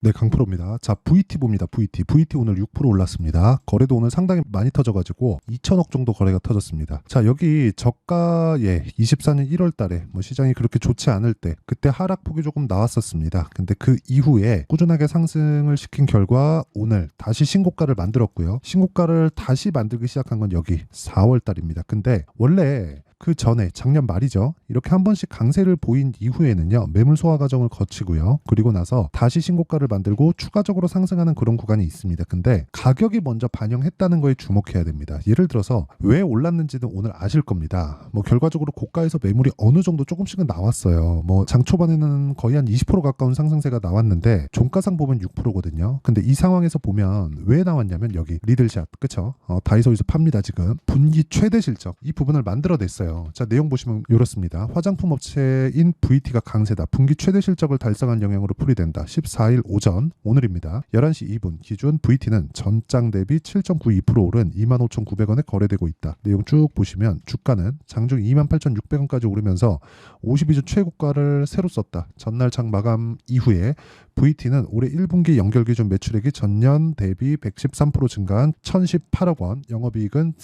네, 강프로입니다. 자, VT 봅니다. VT 오늘 6% 올랐습니다. 거래도 오늘 상당히 많이 터져가지고 2천억 정도 거래가 터졌습니다. 자, 여기 저가에 24년 1월 달에 뭐 시장이 그렇게 좋지 않을 때 그때 하락폭이 조금 나왔었습니다. 근데 그 이후에 꾸준하게 상승을 시킨 결과 오늘 다시 신고가를 만들었고요. 신고가를 다시 만들기 시작한 건 여기 4월 달입니다. 근데 원래 그 전에 작년 말이죠. 이렇게 한 번씩 강세를 보인 이후에는요. 매물 소화 과정을 거치고요. 그리고 나서 다시 신고가를 만들고 추가적으로 상승하는 그런 구간이 있습니다. 근데 가격이 먼저 반영했다는 거에 주목해야 됩니다. 예를 들어서 왜 올랐는지는 오늘 아실 겁니다. 뭐 결과적으로 고가에서 매물이 어느 정도 조금씩은 나왔어요. 뭐 장 초반에는 거의 한 20% 가까운 상승세가 나왔는데 종가상 보면 6%거든요. 근데 이 상황에서 보면 왜 나왔냐면 여기 리들샷, 그쵸? 다이소에서 팝니다. 지금 분기 최대 실적 이 부분을 만들어냈어요. 자, 내용 보시면 이렇습니다. 화장품 업체인 VT가 강세다. 분기 최대 실적을 달성한 영향으로 풀이된다. 14일 오전 오늘입니다. 11시 2분 기준 VT는 전장 대비 7.92% 오른 25,900원에 거래되고 있다. 내용 쭉 보시면 주가는 장중 28,600원까지 오르면서 52주 최고가를 새로 썼다. 전날 장 마감 이후에 VT는 올해 1분기 연결 기준 매출액이 전년 대비 113% 증가한 1,018억 원, 영업이익은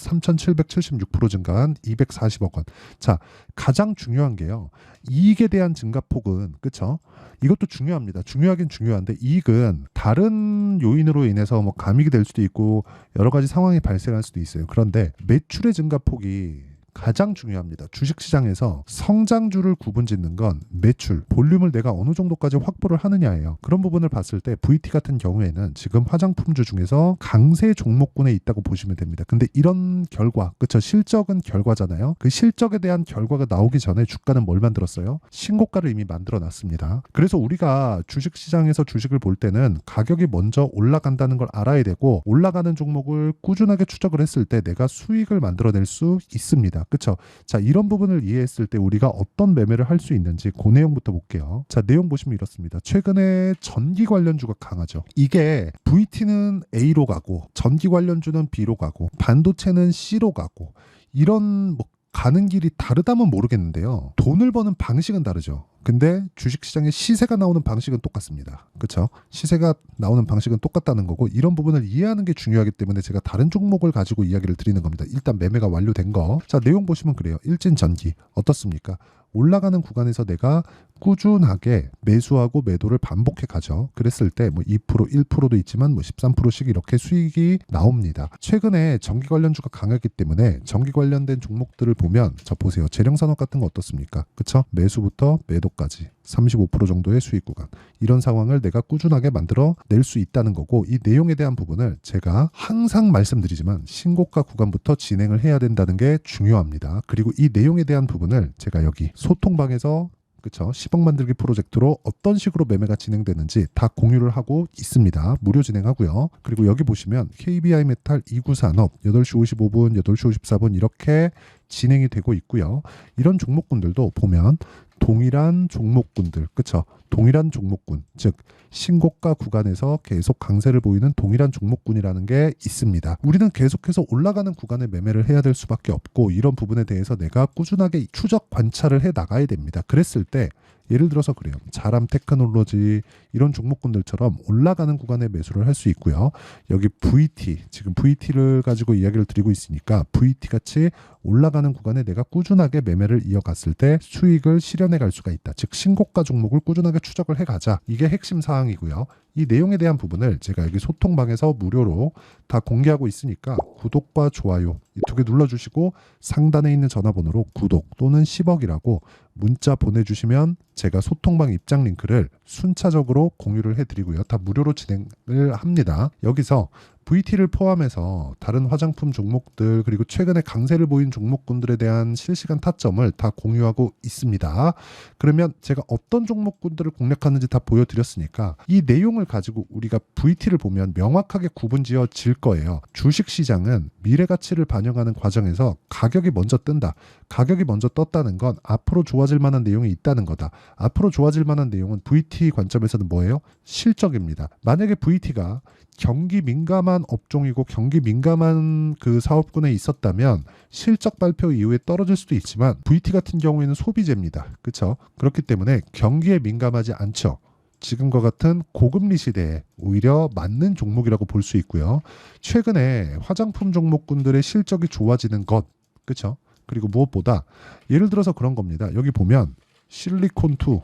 3,776% 증가한 240억 원. 자, 가장 중요한 게요. 이익에 대한 증가폭은, 그쵸? 이것도 중요합니다. 중요하긴 중요한데 이익은 다른 요인으로 인해서 뭐 감익이 될 수도 있고 여러 가지 상황이 발생할 수도 있어요. 그런데 매출의 증가폭이 가장 중요합니다. 주식시장에서 성장주를 구분짓는 건 매출, 볼륨을 내가 어느 정도까지 확보를 하느냐예요. 그런 부분을 봤을 때 VT 같은 경우에는 지금 화장품주 중에서 강세 종목군에 있다고 보시면 됩니다. 근데 이런 결과, 그쵸? 실적은 결과잖아요. 그 실적에 대한 결과가 나오기 전에 주가는 뭘 만들었어요? 신고가를 이미 만들어 놨습니다. 그래서 우리가 주식시장에서 주식을 볼 때는 가격이 먼저 올라간다는 걸 알아야 되고 올라가는 종목을 꾸준하게 추적을 했을 때 내가 수익을 만들어낼 수 있습니다. 그쵸? 자, 이런 부분을 이해했을 때 우리가 어떤 매매를 할 수 있는지 그 내용부터 볼게요. 자, 내용 보시면 이렇습니다. 최근에 전기 관련주가 강하죠. 이게 VT는 A로 가고 전기 관련주는 B로 가고 반도체는 C로 가고 이런 뭐 가는 길이 다르다면 모르겠는데요. 돈을 버는 방식은 다르죠. 근데 주식시장의 시세가 나오는 방식은 똑같습니다. 그렇죠? 시세가 나오는 방식은 똑같다는 거고 이런 부분을 이해하는 게 중요하기 때문에 제가 다른 종목을 가지고 이야기를 드리는 겁니다. 일단 매매가 완료된 거. 자, 내용 보시면 그래요. 일진전기 어떻습니까? 올라가는 구간에서 내가 꾸준하게 매수하고 매도를 반복해 가죠. 그랬을 때 뭐 2%, 1%도 있지만 뭐 13%씩 이렇게 수익이 나옵니다. 최근에 전기 관련주가 강하기 때문에 전기 관련된 종목들을 보면 자 보세요. 재령산업 같은 거 어떻습니까? 그쵸? 매수부터 매도까지 35% 정도의 수익 구간. 이런 상황을 내가 꾸준하게 만들어 낼 수 있다는 거고 이 내용에 대한 부분을 제가 항상 말씀드리지만 신고가 구간부터 진행을 해야 된다는 게 중요합니다. 그리고 이 내용에 대한 부분을 제가 여기 소통방에서 그쵸? 10억 만들기 프로젝트로 어떤 식으로 매매가 진행되는지 다 공유를 하고 있습니다. 무료 진행하고요. 그리고 여기 보시면 KBI 메탈 2구 산업 8시 55분, 8시 54분 이렇게 진행이 되고 있고요. 이런 종목군들도 보면 동일한 종목군들, 그쵸? 동일한 종목군, 즉 신고가 구간에서 계속 강세를 보이는 동일한 종목군이라는 게 있습니다. 우리는 계속해서 올라가는 구간에 매매를 해야 될 수밖에 없고 이런 부분에 대해서 내가 꾸준하게 추적 관찰을 해 나가야 됩니다. 그랬을 때 예를 들어서 그래요. 자람 테크놀로지 이런 종목군들처럼 올라가는 구간에 매수를 할 수 있고요. 여기 VT, 지금 VT를 가지고 이야기를 드리고 있으니까 VT 같이 올라가는 구간에 내가 꾸준하게 매매를 이어갔을 때 수익을 실현해 갈 수가 있다. 즉 신고가 종목을 꾸준하게 추적을 해 가자. 이게 핵심 사항이고요. 이 내용에 대한 부분을 제가 여기 소통방에서 무료로 다 공개하고 있으니까 구독과 좋아요 이 두 개 눌러주시고 상단에 있는 전화번호로 구독 또는 10억이라고 문자 보내주시면 제가 소통방 입장 링크를 순차적으로 공유를 해드리고요. 다 무료로 진행을 합니다. 여기서 VT를 포함해서 다른 화장품 종목들 그리고 최근에 강세를 보인 종목군들에 대한 실시간 타점을 다 공유하고 있습니다. 그러면 제가 어떤 종목군들을 공략하는지 다 보여드렸으니까 이 내용을 가지고 우리가 VT를 보면 명확하게 구분지어질 거예요. 주식시장은 미래가치를 반영하는 과정에서 가격이 먼저 뜬다. 가격이 먼저 떴다는 건 앞으로 좋아질 만한 내용이 있다는 거다. 앞으로 좋아질 만한 내용은 VT 관점에서는 뭐예요? 실적입니다. 만약에 VT가 경기 민감한 업종이고 경기 민감한 그 사업군에 있었다면 실적 발표 이후에 떨어질 수도 있지만 VT 같은 경우에는 소비재입니다. 그렇죠? 그렇기 때문에 경기에 민감하지 않죠. 지금과 같은 고금리 시대에 오히려 맞는 종목이라고 볼 수 있고요. 최근에 화장품 종목군들의 실적이 좋아지는 것, 그렇죠? 그리고 무엇보다 예를 들어서 그런 겁니다. 여기 보면 실리콘2,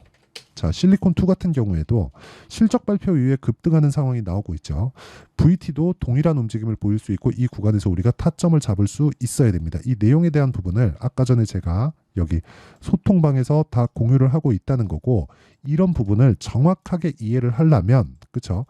자, 실리콘2 같은 경우에도 실적 발표 이후에 급등하는 상황이 나오고 있죠. VT도 동일한 움직임을 보일 수 있고 이 구간에서 우리가 타점을 잡을 수 있어야 됩니다. 이 내용에 대한 부분을 아까 전에 제가 여기 소통방에서 다 공유를 하고 있다는 거고, 이런 부분을 정확하게 이해를 하려면, 그쵸?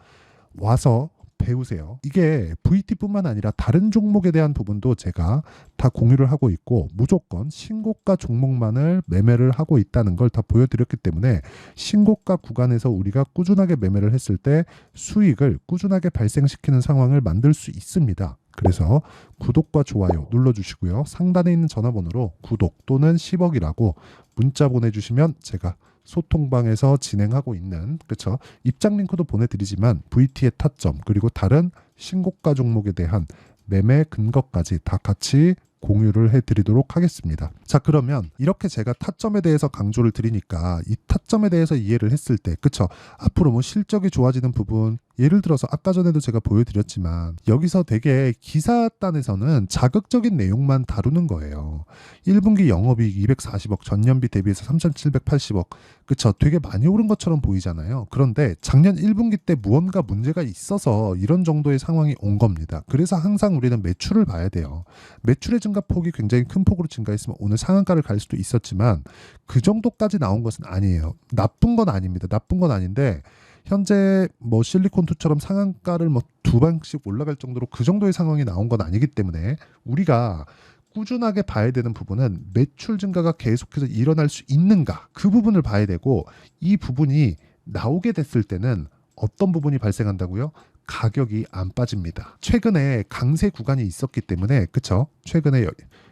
와서 배우세요. 이게 VT뿐만 아니라 다른 종목에 대한 부분도 제가 다 공유를 하고 있고, 무조건 신고가 종목만을 매매를 하고 있다는 걸 다 보여드렸기 때문에 신고가 구간에서 우리가 꾸준하게 매매를 했을 때 수익을 꾸준하게 발생시키는 상황을 만들 수 있습니다. 그래서 구독과 좋아요 눌러주시고요. 상단에 있는 전화번호로 구독 또는 10억이라고 문자 보내주시면 제가 소통방에서 진행하고 있는, 그렇죠, 입장 링크도 보내드리지만 VT의 타점 그리고 다른 신고가 종목에 대한 매매 근거까지 다 같이 공유를 해드리도록 하겠습니다. 자, 그러면 이렇게 제가 타점에 대해서 강조를 드리니까 이 타점에 대해서 이해를 했을 때, 그쵸, 앞으로 뭐 실적이 좋아지는 부분, 예를 들어서 아까 전에도 제가 보여드렸지만 여기서 되게 기사단에서는 자극적인 내용만 다루는 거예요. 1분기 영업이익 240억, 전년비 대비해서 3,780억, 그쵸, 되게 많이 오른 것처럼 보이잖아요. 그런데 작년 1분기 때 무언가 문제가 있어서 이런 정도의 상황이 온 겁니다. 그래서 항상 우리는 매출을 봐야 돼요. 매출의 증가폭이 굉장히 큰 폭으로 증가했으면 오늘 상한가를 갈 수도 있었지만 그 정도까지 나온 것은 아니에요. 나쁜 건 아닙니다. 나쁜 건 아닌데 현재 뭐 실리콘2처럼 상한가를 뭐 두 방씩 올라갈 정도로 그 정도의 상황이 나온 건 아니기 때문에 우리가 꾸준하게 봐야 되는 부분은 매출 증가가 계속해서 일어날 수 있는가, 그 부분을 봐야 되고, 이 부분이 나오게 됐을 때는 어떤 부분이 발생한다고요? 가격이 안 빠집니다. 최근에 강세 구간이 있었기 때문에, 그쵸? 최근에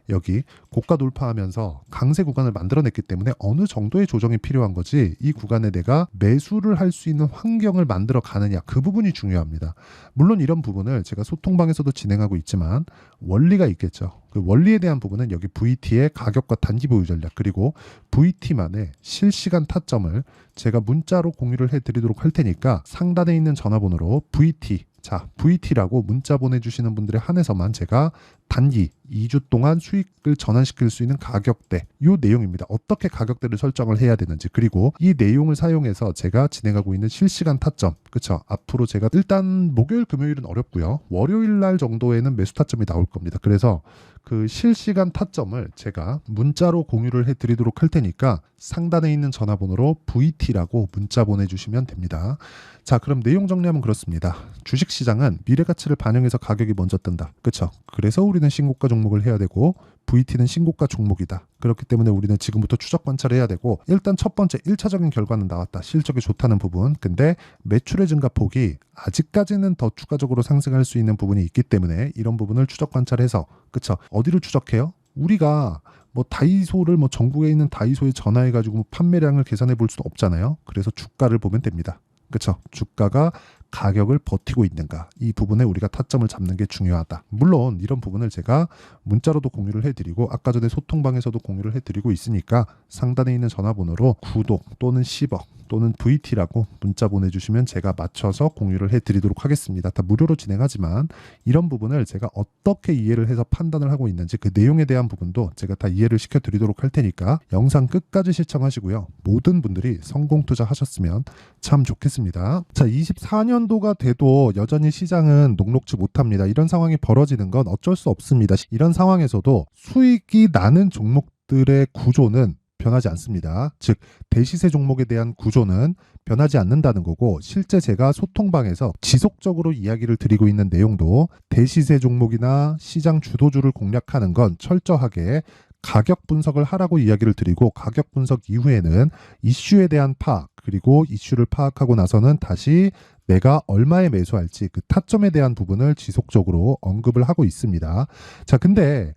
여기 고가 돌파하면서 강세 구간을 만들어냈기 때문에 어느 정도의 조정이 필요한 거지, 이 구간에 내가 매수를 할 수 있는 환경을 만들어 가느냐, 그 부분이 중요합니다. 물론 이런 부분을 제가 소통방에서도 진행하고 있지만 원리가 있겠죠. 그 원리에 대한 부분은 여기 VT의 가격과 단기 보유 전략 그리고 VT만의 실시간 타점을 제가 문자로 공유를 해드리도록 할 테니까 상단에 있는 전화번호로 VT, 자, VT라고 문자 보내주시는 분들에 한해서만 제가 단기 2주 동안 수익을 전환시킬 수 있는 가격대, 이 내용입니다. 어떻게 가격대를 설정을 해야 되는지, 그리고 이 내용을 사용해서 제가 진행하고 있는 실시간 타점, 그쵸, 앞으로 제가 일단 목요일 금요일은 어렵고요, 월요일 날 정도에는 매수 타점이 나올 겁니다. 그래서 그 실시간 타점을 제가 문자로 공유를 해드리도록 할 테니까 상단에 있는 전화번호로 VT라고 문자 보내주시면 됩니다. 자, 그럼 내용 정리하면 그렇습니다. 주식시장은 미래가치를 반영해서 가격이 먼저 뜬다. 그렇죠? 그래서 우리는 신고가 종목을 해야 되고 VT는 신고가 종목이다. 그렇기 때문에 우리는 지금부터 추적 관찰을 해야 되고, 일단 첫 번째 1차적인 결과는 나왔다. 실적이 좋다는 부분. 근데 매출의 증가폭이 아직까지는 더 추가적으로 상승할 수 있는 부분이 있기 때문에 이런 부분을 추적 관찰해서, 그렇죠? 어디를 추적해요? 우리가 뭐 다이소를 뭐 전국에 있는 다이소에 전화해 가지고 판매량을 계산해 볼 수도 없잖아요. 그래서 주가를 보면 됩니다. 그렇죠? 주가가 가격을 버티고 있는가, 이 부분에 우리가 타점을 잡는 게 중요하다. 물론 이런 부분을 제가 문자로도 공유를 해드리고 아까 전에 소통방에서도 공유를 해드리고 있으니까 상단에 있는 전화번호로 구독 또는 10억 또는 VT라고 문자 보내주시면 제가 맞춰서 공유를 해드리도록 하겠습니다. 다 무료로 진행하지만 이런 부분을 제가 어떻게 이해를 해서 판단을 하고 있는지 그 내용에 대한 부분도 제가 다 이해를 시켜드리도록 할 테니까 영상 끝까지 시청하시고요. 모든 분들이 성공 투자하셨으면 참 좋겠습니다. 자, 24년도가 돼도 여전히 시장은 녹록지 못합니다. 이런 상황이 벌어지는 건 어쩔 수 없습니다. 이런 상황에서도 수익이 나는 종목들의 구조는 변하지 않습니다. 즉 대시세 종목에 대한 구조는 변하지 않는다는 거고, 실제 제가 소통방에서 지속적으로 이야기를 드리고 있는 내용도 대시세 종목이나 시장 주도주를 공략하는 건 철저하게 가격 분석을 하라고 이야기를 드리고, 가격 분석 이후에는 이슈에 대한 파악, 그리고 이슈를 파악하고 나서는 다시 내가 얼마에 매수할지 그 타점에 대한 부분을 지속적으로 언급을 하고 있습니다. 자, 근데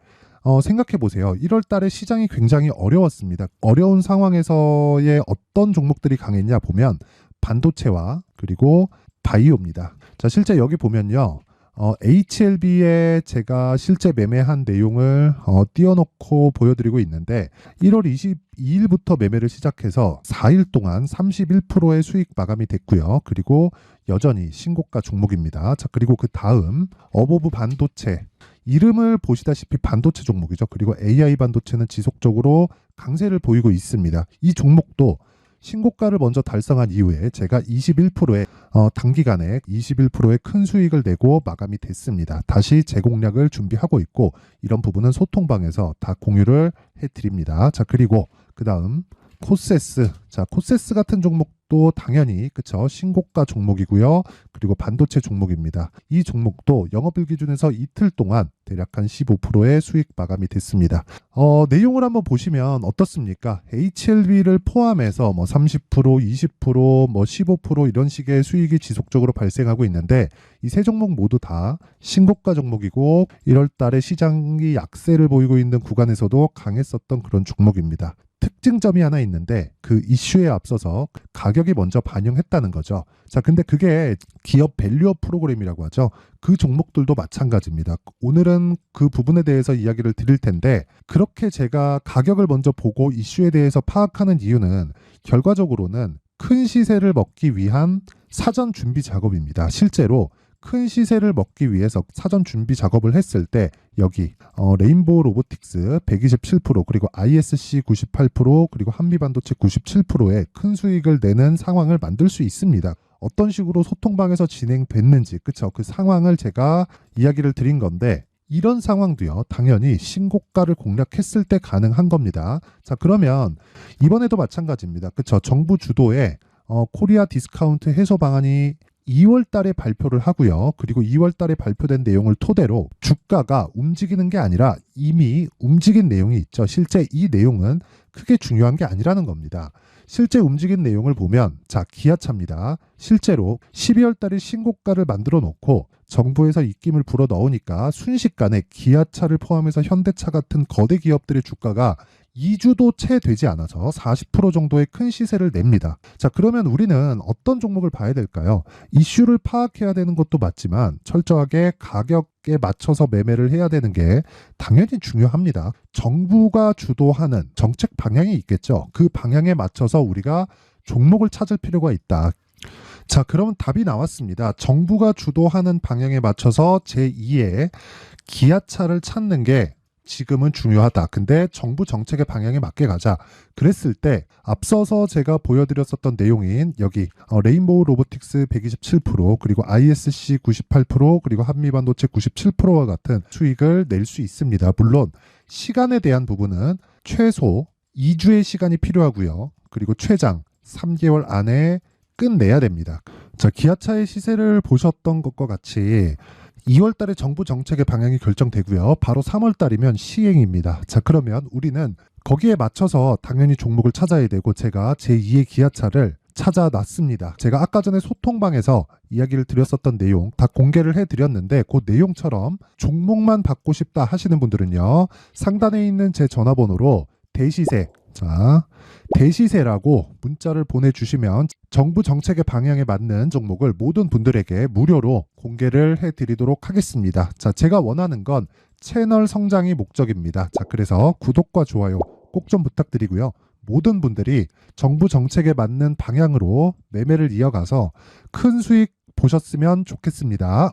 생각해 보세요. 1월 달에 시장이 굉장히 어려웠습니다. 어려운 상황에서의 어떤 종목들이 강했냐 보면 반도체와 그리고 바이오입니다. 자, 실제 여기 보면요. HLB에 제가 실제 매매한 내용을 띄워놓고 보여드리고 있는데 1월 22일부터 매매를 시작해서 4일 동안 31%의 수익 마감이 됐고요. 그리고 여전히 신고가 종목입니다. 자, 그리고 그 다음 어보브 반도체, 이름을 보시다시피 반도체 종목이죠. 그리고 AI 반도체는 지속적으로 강세를 보이고 있습니다. 이 종목도 신고가를 먼저 달성한 이후에 제가 21%의 단기간에 21%의 큰 수익을 내고 마감이 됐습니다. 다시 재공략을 준비하고 있고 이런 부분은 소통방에서 다 공유를 해드립니다. 자, 그리고 그 다음 코세스. 자, 코세스 같은 종목도 당연히 그쵸, 신고가 종목이고요. 그리고 반도체 종목입니다. 이 종목도 영업일 기준에서 이틀 동안 대략 한 15%의 수익 마감이 됐습니다. 내용을 한번 보시면 어떻습니까? HLB를 포함해서 뭐 30%, 20%, 뭐 15% 이런 식의 수익이 지속적으로 발생하고 있는데 이 세 종목 모두 다 신고가 종목이고 1월 달에 시장이 약세를 보이고 있는 구간에서도 강했었던 그런 종목입니다. 특징점이 하나 있는데 그 이슈에 앞서서 가격이 먼저 반영했다는 거죠. 자, 근데 그게 기업 밸류업 프로그램이라고 하죠. 그 종목들도 마찬가지입니다. 오늘은 그 부분에 대해서 이야기를 드릴 텐데 그렇게 제가 가격을 먼저 보고 이슈에 대해서 파악하는 이유는 결과적으로는 큰 시세를 먹기 위한 사전 준비 작업입니다. 실제로 큰 시세를 먹기 위해서 사전 준비 작업을 했을 때 여기 레인보우 로보틱스 127% 그리고 ISC 98% 그리고 한미반도체 97%의 큰 수익을 내는 상황을 만들 수 있습니다. 어떤 식으로 소통방에서 진행됐는지 그쵸, 그 상황을 제가 이야기를 드린 건데 이런 상황도요 당연히 신고가를 공략했을 때 가능한 겁니다. 자, 그러면 이번에도 마찬가지입니다. 그쵸, 정부 주도의 코리아 디스카운트 해소 방안이 2월 달에 발표를 하고요. 그리고 2월 달에 발표된 내용을 토대로 주가가 움직이는 게 아니라 이미 움직인 내용이 있죠. 실제 이 내용은 크게 중요한 게 아니라는 겁니다. 실제 움직인 내용을 보면 자, 기아차입니다. 실제로 12월 달에 신고가를 만들어 놓고 정부에서 입김을 불어 넣으니까 순식간에 기아차를 포함해서 현대차 같은 거대 기업들의 주가가 2주도 채 되지 않아서 40% 정도의 큰 시세를 냅니다. 자, 그러면 우리는 어떤 종목을 봐야 될까요? 이슈를 파악해야 되는 것도 맞지만 철저하게 가격에 맞춰서 매매를 해야 되는 게 당연히 중요합니다. 정부가 주도하는 정책 방향이 있겠죠. 그 방향에 맞춰서 우리가 종목을 찾을 필요가 있다. 자, 그러면 답이 나왔습니다. 정부가 주도하는 방향에 맞춰서 제2의 기아차를 찾는 게 지금은 중요하다. 근데 정부 정책의 방향에 맞게 가자. 그랬을 때 앞서서 제가 보여드렸었던 내용인 여기 레인보우 로보틱스 127% 그리고 ISC 98% 그리고 한미반도체 97%와 같은 수익을 낼 수 있습니다. 물론 시간에 대한 부분은 최소 2주의 시간이 필요하고요. 그리고 최장 3개월 안에 끝내야 됩니다. 자, 기아차의 시세를 보셨던 것과 같이 2월 달에 정부 정책의 방향이 결정되고요. 바로 3월 달이면 시행입니다. 자, 그러면 우리는 거기에 맞춰서 당연히 종목을 찾아야 되고 제가 제2의 기아차를 찾아놨습니다. 제가 아까 전에 소통방에서 이야기를 드렸었던 내용 다 공개를 해드렸는데 그 내용처럼 종목만 받고 싶다 하시는 분들은요. 상단에 있는 제 전화번호로 대시세, 자, 대시세라고 문자를 보내주시면 정부 정책의 방향에 맞는 종목을 모든 분들에게 무료로 공개를 해드리도록 하겠습니다. 자, 제가 원하는 건 채널 성장이 목적입니다. 자, 그래서 구독과 좋아요 꼭 좀 부탁드리고요. 모든 분들이 정부 정책에 맞는 방향으로 매매를 이어가서 큰 수익 보셨으면 좋겠습니다.